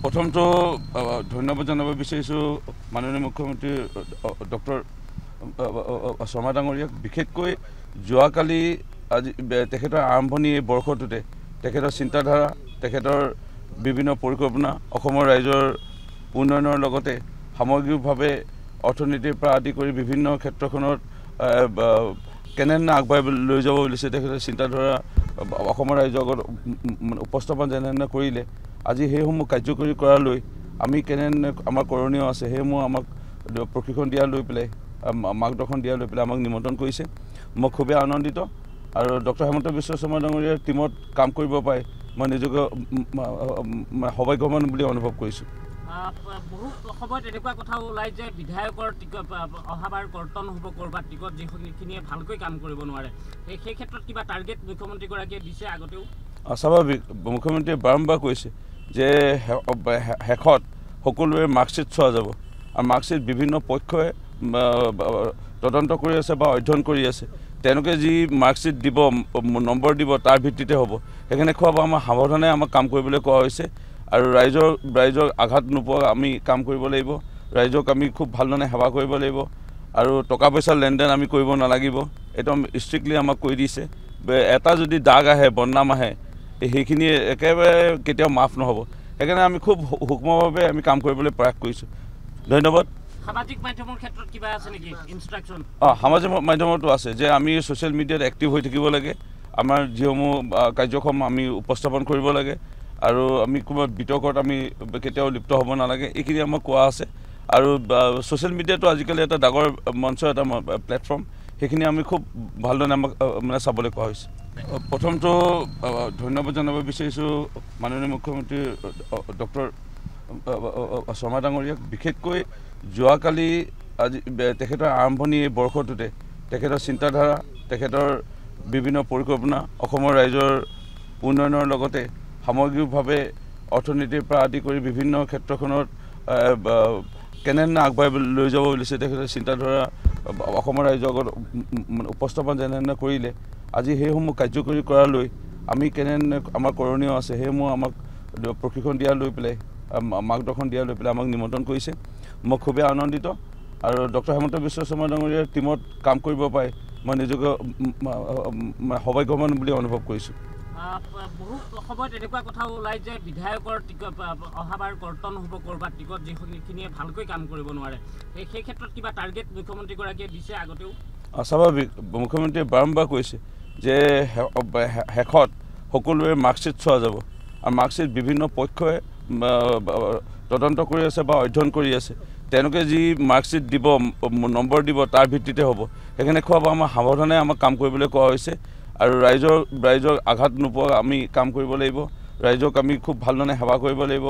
প্ৰথমটো ধন্যবাদ জনাব বিচাৰিছোঁ মাননীয় মুখ্যমন্ত্ৰী ডক্টৰ শৰ্মা ডাঙৰীয়াক। বিশেষকৈ যোৱাকালি আজি তেখেতৰ আৰম্ভণি এই বৰ্ষটোতে তেখেতৰ চিন্তাধাৰা, তেখেতৰ বিভিন্ন পৰিকল্পনা অসমৰ ৰাইজৰ উন্নয়নৰ লগতে সামগ্ৰিকভাৱে অৰ্থনীতিৰ পৰা আদি কৰি বিভিন্ন ক্ষেত্ৰখনত কেনেধৰণে আগবঢ়াই লৈ যাব বুলিছে তেখেতৰ চিন্তাধাৰা অসমৰ ৰাইজৰ আগত উপস্থাপন যেনেধৰণে কৰিলে, আজি সেইসমূহ কাৰ্যকৰী কৰালৈ আমি কেনেধৰণে আমাৰ কৰণীয় আছে সেইসমূহ আমাক প্ৰশিক্ষণ দিয়া লৈ পেলাই মাৰ্গদৰ্শন দিয়া লৈ পেলাই আমাক নিমন্ত্ৰণ কৰিছে। মই খুবেই আনন্দিত আৰু ডক্টৰ হেমন্ত বিশ্ব শৰ্মা ডাঙৰীয়াৰ টীমত কাম কৰিব পাই মই নিজকে সৌভাগ্যৱান বুলি অনুভৱ কৰিছোঁ। বহু সময়ত এনেকুৱা কথা ওলাই যে বিধায়কৰ টিকট অহাবাৰ কৰ্তন হ'ব ক'ৰবাত টিকট যিখিনিয়ে ভালকৈ কাম কৰিব নোৱাৰে, সেই ক্ষেত্ৰত কিবা টাৰ্গেট মুখ্যমন্ত্ৰীগৰাকীয়ে দিছে আগতেও? স্বাভাৱিক, মুখ্যমন্ত্ৰীয়ে বাৰম্বাৰ কৈছে যে শেষত সকলোৱে মাৰ্কশ্বিট চোৱা যাব আৰু মাৰ্কশ্বিট বিভিন্ন পক্ষই তদন্ত কৰি আছে বা অধ্যয়ন কৰি আছে। তেওঁলোকে যি মাৰ্কশ্বিট দিব, নম্বৰ দিব, তাৰ ভিত্তিতে হ'ব। সেইকাৰণে খুৱাব আমাৰ সাৱধানে আমাক কাম কৰিবলৈ কোৱা হৈছে আৰু ৰাইজৰ আঘাত নোপোৱা আমি কাম কৰিব লাগিব। ৰাইজক আমি খুব ভালধৰণে সেৱা কৰিব লাগিব আৰু টকা পইচাৰ লেনদেন আমি কৰিব নালাগিব, একদম ষ্ট্ৰিক্টলি আমাক কৈ দিছে। এটা যদি দাগ আহে, বদনাম আহে, সেইখিনি একেবাৰে কেতিয়াও মাফ নহ'ব। সেইকাৰণে আমি খুব সূক্ষ্মভাৱে আমি কাম কৰিবলৈ প্ৰয়াস কৰিছোঁ। ধন্যবাদ। সামাজিক মাধ্যমৰ ক্ষেত্ৰত কিবা আছে নেকি ইনষ্ট্ৰাকশ্যন? সামাজিক মাধ্যমতো আছে যে আমি ছ'চিয়েল মিডিয়াত এক্টিভ হৈ থাকিব লাগে, আমাৰ যিসমূহ কাৰ্যক্ৰম আমি উপস্থাপন কৰিব লাগে আৰু আমি ক'ৰবাত বিতৰ্কত আমি কেতিয়াও লিপ্ত হ'ব নালাগে, এইখিনি আমাক কোৱা আছে। আৰু ছ'চিয়েল মিডিয়াটো আজিকালি এটা ডাঙৰ মঞ্চ, এটা প্লেটফৰ্ম, সেইখিনি আমি খুব ভালধৰণে আমাক চাবলৈ কোৱা হৈছে। প্ৰথমটো ধন্যবাদ জনাব বিচাৰিছোঁ মাননীয় মুখ্যমন্ত্ৰী ডক্টৰ শৰ্মা ডাঙৰীয়াক। বিশেষকৈ যোৱাকালি আজি তেখেতৰ আৰম্ভণি এই বৰ্ষটোতে তেখেতৰ চিন্তাধাৰা, তেখেতৰ বিভিন্ন পৰিকল্পনা অসমৰ ৰাইজৰ উন্নয়নৰ লগতে সামগ্ৰিকভাৱে অৰ্থনীতিৰ পৰা আদি কৰি বিভিন্ন ক্ষেত্ৰখনত কেনেধৰণে আগবঢ়াই লৈ যাব বুলিছে তেখেতৰ চিন্তাধাৰা অসমৰ ৰাইজৰ আগত উপস্থাপন যেনেধৰণে কৰিলে, আজি সেইসমূহ কাৰ্যকৰী কৰালৈ আমি কেনেধৰণে আমাৰ কৰণীয় আছে সেইসমূহ আমাক প্ৰশিক্ষণ দিয়া লৈ পেলাই মাৰ্গদৰ্শন দিয়া লৈ পেলাই আমাক নিমন্ত্ৰণ কৰিছে। মই খুবেই আনন্দিত আৰু ডক্টৰ হেমন্ত বিশ্ব শৰ্মা ডাঙৰীয়াৰ টীমত কাম কৰিব পাই মই নিজকে সৌভাগ্যৱান বুলি অনুভৱ কৰিছোঁ। বহু সময়ত এনেকুৱা কথা ওলাই যে বিধায়কৰ টিকট অহাবাৰ কৰ্তন হ'ব ক'ৰবাত টিকট যিখিনিয়ে ভালকৈ কাম কৰিব নোৱাৰে, সেই ক্ষেত্ৰত কিবা টাৰ্গেট মুখ্যমন্ত্ৰীগৰাকীয়ে দিছে আগতেও? স্বাভাৱিক, মুখ্যমন্ত্ৰীয়ে বাৰম্বাৰ কৈছে যে শেষত সকলোৱে মাৰ্কশ্বিট চোৱা যাব আৰু মাৰ্কশ্বিট বিভিন্ন পক্ষই তদন্ত কৰি আছে বা অধ্যয়ন কৰি আছে। তেওঁলোকে যি মাৰ্কশ্বিট দিব, নম্বৰ দিব, তাৰ ভিত্তিতে হ'ব। সেইকাৰণে খুৱাব আমাৰ সাৱধানে আমাক কাম কৰিবলৈ কোৱা হৈছে আৰু ৰাইজৰ আঘাত নোপোৱা আমি কাম কৰিব লাগিব। ৰাইজক আমি খুব ভালধৰণে সেৱা কৰিব লাগিব।